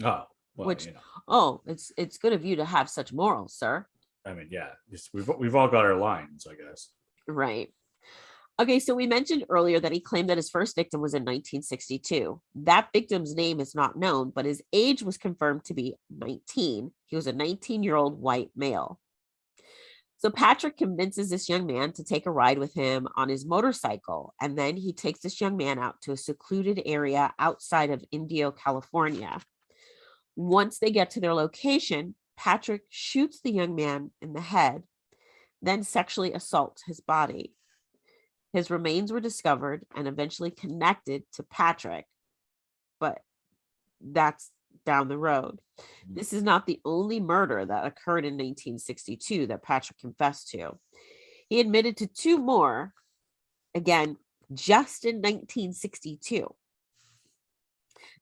Oh, well, which, you know. It's good of you to have such morals, sir. I mean, yeah, we've all got our lines, I guess. Right. Okay, so we mentioned earlier that he claimed that his first victim was in 1962. That victim's name is not known, but his age was confirmed to be 19. He was a 19-year-old white male. So Patrick convinces this young man to take a ride with him on his motorcycle, and then he takes this young man out to a secluded area outside of Indio, California. Once they get to their location, Patrick shoots the young man in the head, then sexually assaults his body. His remains were discovered and eventually connected to Patrick, but that's down the road. This is not the only murder that occurred in 1962 that Patrick confessed to. He admitted to 2 more, again, just in 1962.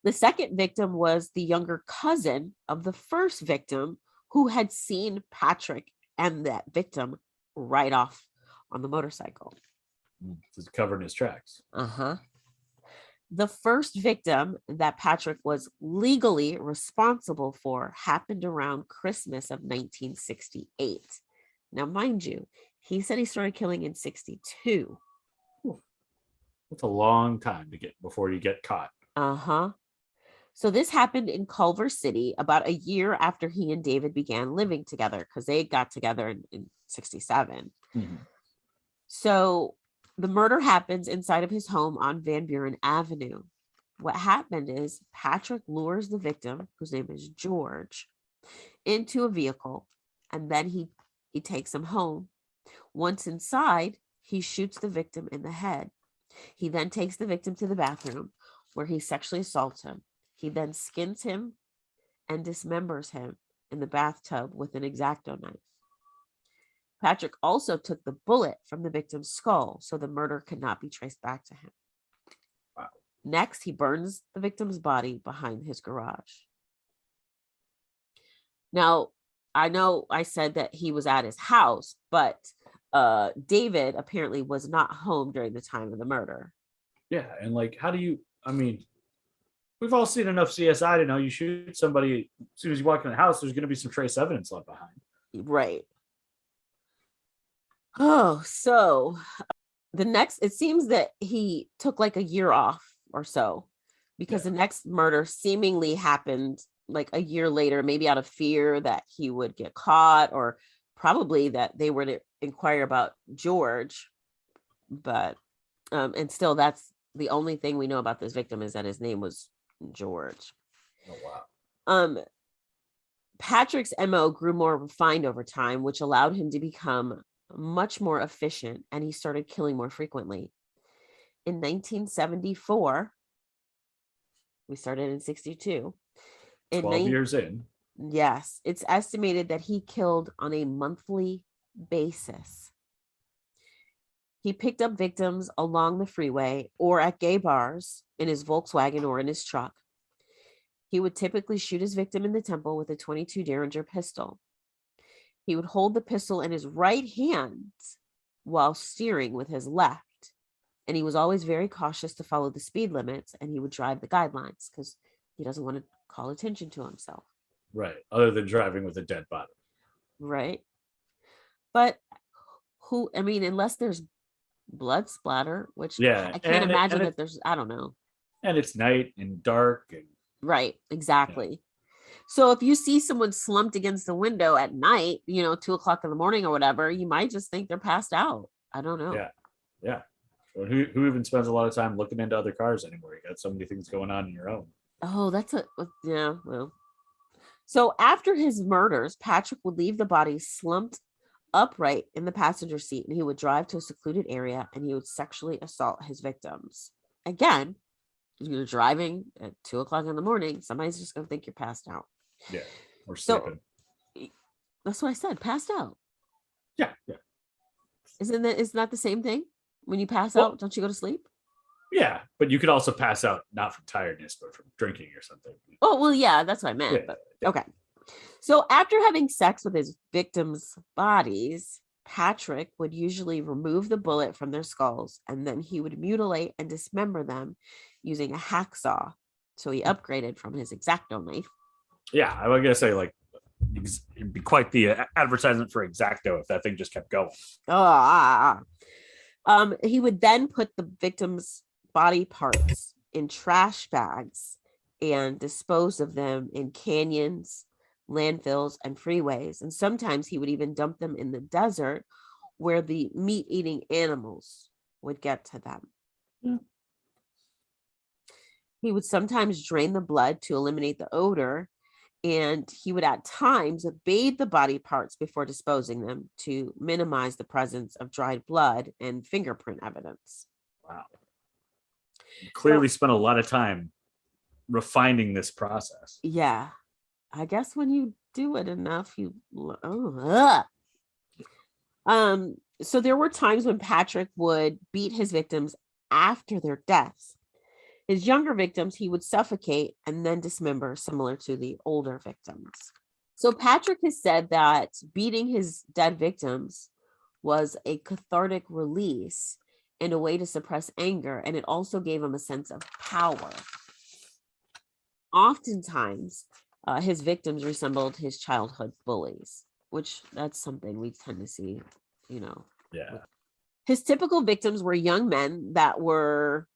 The second victim was the younger cousin of the first victim, who had seen Patrick and that victim ride off on the motorcycle. He's covering his tracks. Uh-huh. The first victim that Patrick was legally responsible for happened around Christmas of 1968. Now, mind you, he said he started killing in 62. That's a long time to get before you get caught. Uh-huh. So this happened in Culver City about a year after he and David began living together, because they got together in 67. Mm-hmm. So the murder happens inside of his home on Van Buren Avenue. What happened is Patrick lures the victim, whose name is George, into a vehicle, and then he takes him home. Once inside, he shoots the victim in the head. He then takes the victim to the bathroom, where he sexually assaults him. He then skins him and dismembers him in the bathtub with an X-Acto knife. Patrick also took the bullet from the victim's skull, so the murder could not be traced back to him. Wow. Next, he burns the victim's body behind his garage. Now, I know I said that he was at his house, but David apparently was not home during the time of the murder. Yeah, and like, how do you? I mean, we've all seen enough CSI to know you shoot somebody as soon as you walk in the house, there's going to be some trace evidence left behind. Right. Oh, so it seems that he took like a year off or so, because the next murder seemingly happened like a year later, maybe out of fear that he would get caught, or probably that they were to inquire about George. But and still, that's the only thing we know about this victim, is that his name was George. Oh, wow. Patrick's MO grew more refined over time, which allowed him to become much more efficient, and he started killing more frequently. In 1974, we started in 62. 12 years in. Yes, it's estimated that he killed on a monthly basis. He picked up victims along the freeway or at gay bars in his Volkswagen or in his truck. He would typically shoot his victim in the temple with a .22 Derringer pistol. He would hold the pistol in his right hand while steering with his left. And he was always very cautious to follow the speed limits, and he would drive the guidelines because he doesn't want to call attention to himself. Right. Other than driving with a dead body. Right. But unless there's blood splatter, which I can't imagine that there's, I don't know. And it's night and dark. And right. Exactly. Yeah. So if you see someone slumped against the window at night, 2:00 in the morning or whatever, you might just think they're passed out. I don't know. Yeah. Yeah. Well, who even spends a lot of time looking into other cars anymore? You got so many things going on in your own. Oh, well. So after his murders, Patrick would leave the body slumped upright in the passenger seat, and he would drive to a secluded area, and he would sexually assault his victims. Again, you're driving at 2:00 in the morning, somebody's just going to think you're passed out. Yeah, or sleeping. So, that's what I said, passed out. Yeah. Isn't that the same thing? When you pass out, don't you go to sleep? Yeah, but you could also pass out not from tiredness, but from drinking or something. Oh, well, yeah, that's what I meant. Yeah, but okay. So after having sex with his victims' bodies, Patrick would usually remove the bullet from their skulls, and then he would mutilate and dismember them using a hacksaw. So he upgraded from his X-Acto knife. Yeah, I was gonna say, like, it'd be quite the advertisement for X-Acto if that thing just kept going. He would then put the victims' body parts in trash bags and dispose of them in canyons, landfills, and freeways. And sometimes he would even dump them in the desert where the meat-eating animals would get to them. Yeah. He would sometimes drain the blood to eliminate the odor, and he would at times bathe the body parts before disposing them to minimize the presence of dried blood and fingerprint evidence. Wow. You clearly spent a lot of time refining this process. Yeah. I guess when you do it enough, so there were times when Patrick would beat his victims after their deaths. His younger victims, he would suffocate and then dismember, similar to the older victims. So Patrick has said that beating his dead victims was a cathartic release and a way to suppress anger, and it also gave him a sense of power. Oftentimes, his victims resembled his childhood bullies, which that's something we tend to see, Yeah. His typical victims were young men that were,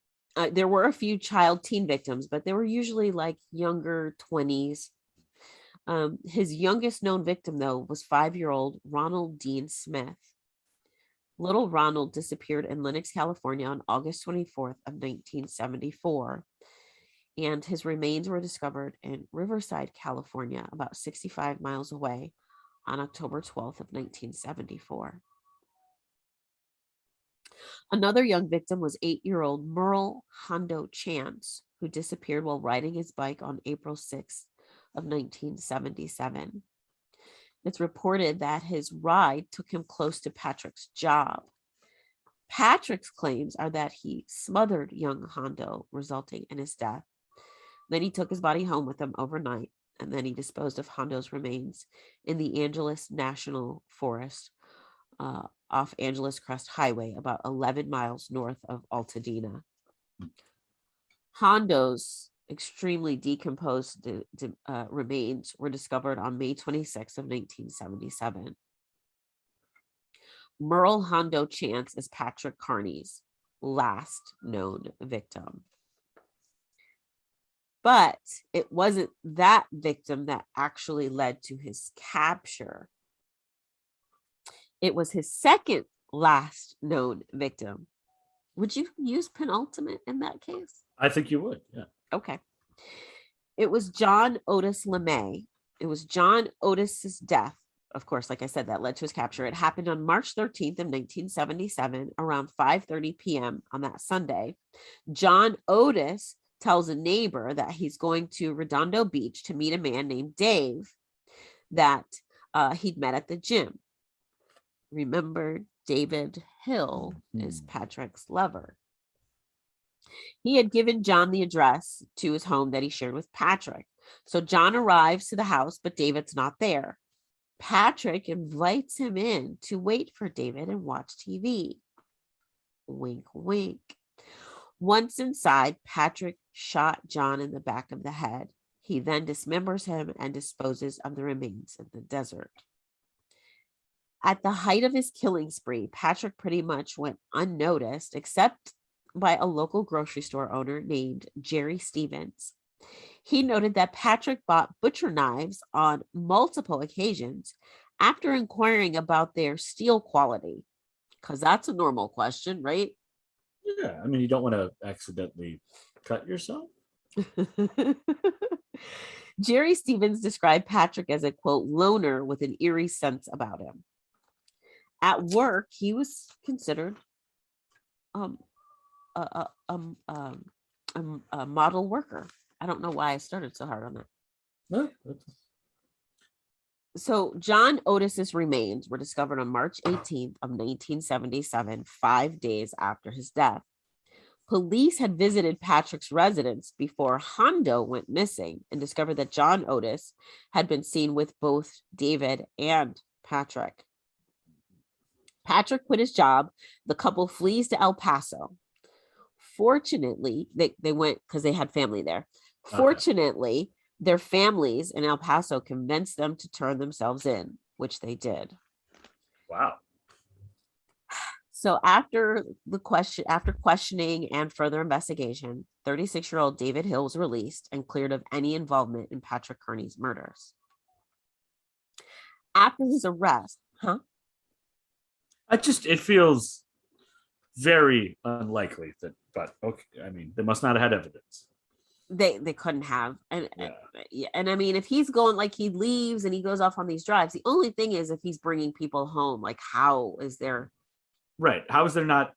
there were a few teen victims, but they were usually like younger 20s. His youngest known victim, though, was 5-year-old Ronald Dean Smith. Little Ronald disappeared in Lenox, California on August 24th of 1974. And his remains were discovered in Riverside, California, about 65 miles away on October 12th of 1974. Another young victim was 8-year-old Merle Hondo Chance, who disappeared while riding his bike on April 6th of 1977. it's reported that his ride took him close to Patrick's job. Patrick's claims are that he smothered young Hondo, resulting in his death. Then he took his body home with him overnight, and then he disposed of Hondo's remains in the Angeles National Forest off Angeles Crest Highway, about 11 miles north of Altadena. Hondo's extremely decomposed remains were discovered on May 26 of 1977. Merle Hondo Chance is Patrick Kearney's last known victim. But it wasn't that victim that actually led to his capture. It was his second last known victim. Would you use penultimate in that case? I think you would. Yeah. Okay. It was John Otis LeMay. It was John Otis's death. Of course, like I said, that led to his capture. It happened on March 13th of 1977, around 5:30 p.m. on that Sunday. John Otis tells a neighbor that he's going to Redondo Beach to meet a man named Dave that he'd met at the gym. Remember, David Hill is Patrick's lover. He had given John the address to his home that he shared with Patrick. So John arrives to the house, but David's not there. Patrick invites him in to wait for David and watch TV. Wink, wink. Once inside, Patrick shot John in the back of the head. He then dismembers him and disposes of the remains in the desert. At the height of his killing spree, Patrick pretty much went unnoticed, except by a local grocery store owner named Jerry Stevens. He noted that Patrick bought butcher knives on multiple occasions after inquiring about their steel quality, because that's a normal question, right? Yeah. I mean, you don't want to accidentally cut yourself. Jerry Stevens described Patrick as a, quote, loner with an eerie sense about him. At work, he was considered a model worker. I don't know why I started so hard on that. No, So John Otis's remains were discovered on March 18th of 1977, 5 days after his death. Police had visited Patrick's residence before Hondo went missing and discovered that John Otis had been seen with both David and Patrick. Patrick quit his job. The couple flees to El Paso. Fortunately, they went because they had family there. Fortunately, their families in El Paso convinced them to turn themselves in, which they did. wow. So after questioning and further investigation, 36-year-old David Hill was released and cleared of any involvement in Patrick Kearney's murders. After his arrest, It feels very unlikely that, but okay. I mean, they must not have had evidence. They couldn't have. And I mean, if he's going, like, he leaves and he goes off on these drives, the only thing is if he's bringing people home, like, how is there? Right. How is there not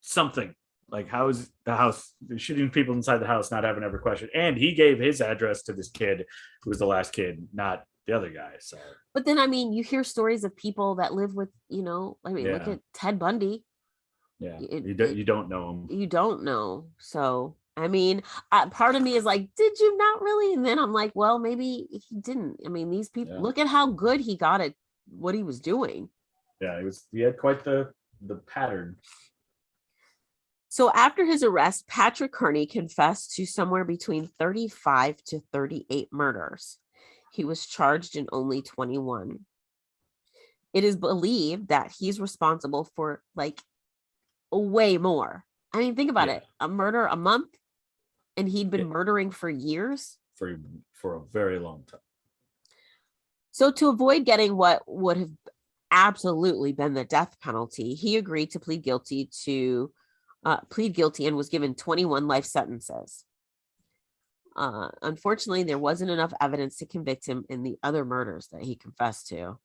something? Like, how is the house shooting people inside the house not having ever questioned? And he gave his address to this kid who was the last kid, not the other guy. So, but then, I mean, you hear stories of people that live with, look at Ted Bundy. Yeah. You don't know him. You don't know. So, I mean, part of me is like, did you not really? And then I'm like, well, maybe he didn't. I mean, these people, look at how good he got at what he was doing. Yeah, he had quite the pattern. So after his arrest, Patrick Kearney confessed to somewhere between 35 to 38 murders. He was charged in only 21. It is believed that he's responsible for, like, way more. I mean, think about it. A murder a month, and he'd been murdering for years. For a very long time. So to avoid getting what would have absolutely been the death penalty, he agreed to plead guilty and was given 21 life sentences. Unfortunately, there wasn't enough evidence to convict him in the other murders that he confessed to.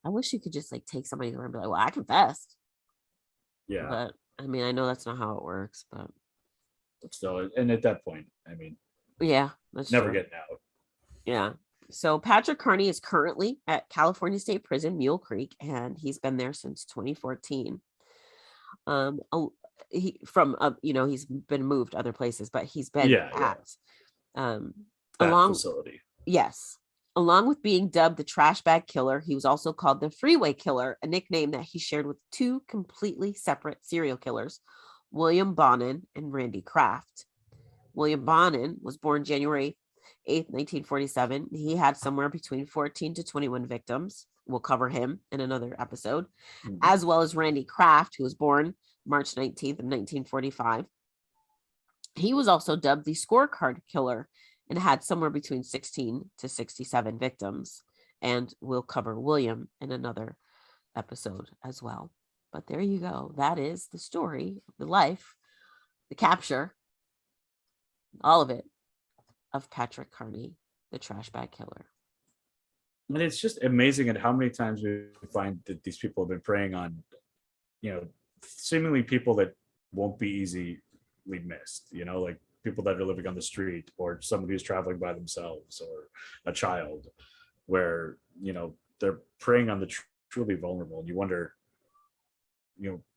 I wish you could just, like, take somebody and be like, well, I confessed. Yeah. But I mean, I know that's not how it works, but still, and at that point, I mean, yeah, that's never true. getting out. Yeah. So Patrick Kearney is currently at California State Prison, Mule Creek, and he's been there since 2014. He's been moved other places, but he's been at that along facility. Yes. Along with being dubbed the trash bag killer, he was also called the Freeway Killer, a nickname that he shared with two completely separate serial killers, William Bonin and Randy Kraft. William Bonin was born January 8th, 1947. He had somewhere between 14 to 21 victims. We'll cover him in another episode, as well as Randy Kraft, who was born March 19th of 1945. He was also dubbed the Scorecard Killer and had somewhere between 16 to 67 victims. And we'll cover William in another episode as well. But there you go. That is the story, the life, the capture, all of it, of Patrick Kearney, the trash bag killer. And it's just amazing at how many times we find that these people have been preying on, seemingly people that won't be easily missed, like people that are living on the street or somebody who's traveling by themselves or a child, where, they're preying on the truly vulnerable. And you wonder,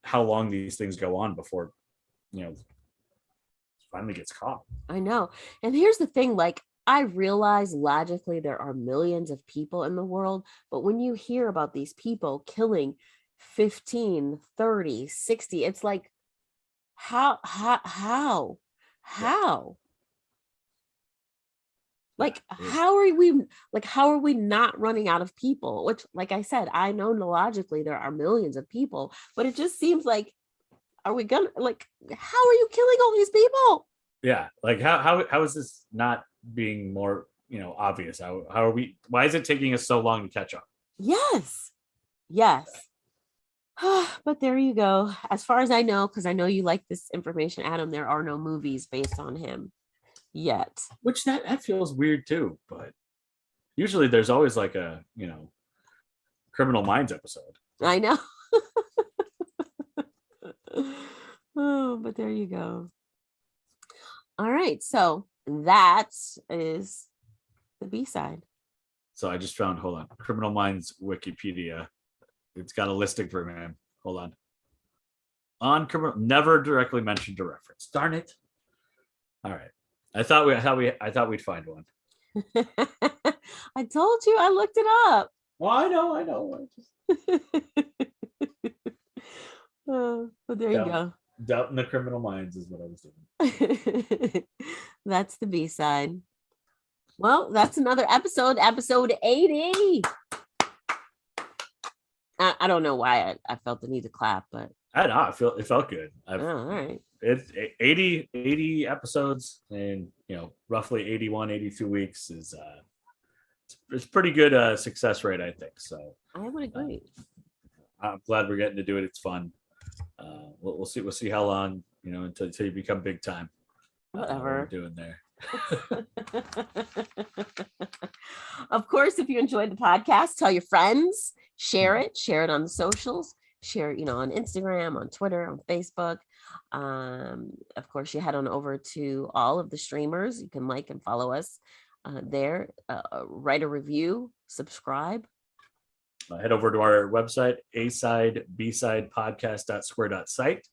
how long these things go on before, finally gets caught. I know. And here's the thing, I realize logically there are millions of people in the world, but when you hear about these people killing 15, 30, 60, it's like, how? Like, how are we not running out of people? Which, like I said, I know logically there are millions of people, but it just seems like, are we gonna, how are you killing all these people? Yeah. How is this not being more, obvious? How are we, why is it taking us so long to catch up? Yes. But there you go. As far as I know, because I know you like this information, Adam, there are no movies based on him yet. Which that feels weird too, but usually there's always a, Criminal Minds episode. I know. Oh, but there you go. All right. So that is the B-side. So I just found, hold on, Criminal Minds Wikipedia. It's got a listing for me, man. Hold on. On criminal, never directly mentioned a reference. Darn it. All right. I thought we'd find one. I told you, I looked it up. Well, I know. But there you go. Doubt in the Criminal Minds is what I was doing. That's the B-side. Well, that's another episode 80. I don't know why I felt the need to clap, but I don't know. It felt good. all right. It's 80 episodes, and roughly 81, 82 weeks is it's pretty good success rate, I think. So I would agree. I'm glad we're getting to do it. It's fun. We'll see how long, until you become big time. Whatever we're doing there. Of course, if you enjoyed the podcast, tell your friends, share it on the socials, share, on Instagram, on Twitter, on Facebook. Of course, you head on over to all of the streamers. You can like and follow us there, write a review, subscribe. Head over to our website, A-side, B-side podcast.square.site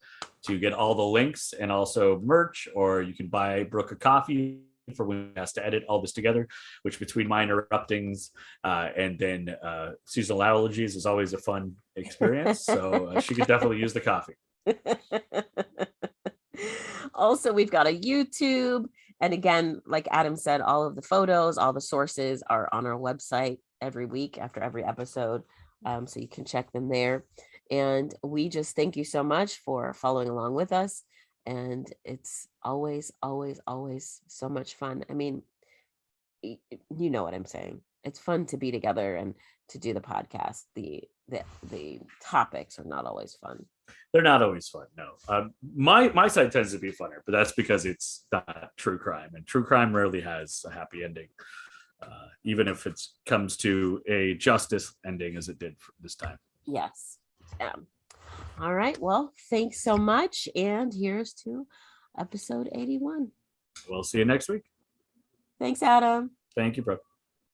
to get all the links and also merch, or you can buy Brooke a coffee for when he has to edit all this together, which between my interruptings and then seasonal allergies is always a fun experience. So she could definitely use the coffee. Also, we've got a YouTube. And again, like Adam said, all of the photos, all the sources are on our website every week after every episode. So you can check them there. And we just thank you so much for following along with us. And it's always, always, always so much fun. I mean, you know what I'm saying. It's fun to be together and to do the podcast. The topics are not always fun. They're not always fun. No, my side tends to be funner, but that's because it's not true crime, and true crime rarely has a happy ending, even if it comes to a justice ending as it did this time. Yes. All right. Well, thanks so much. And here's to episode 81. We'll see you next week. Thanks, Adam. Thank you, Brooke.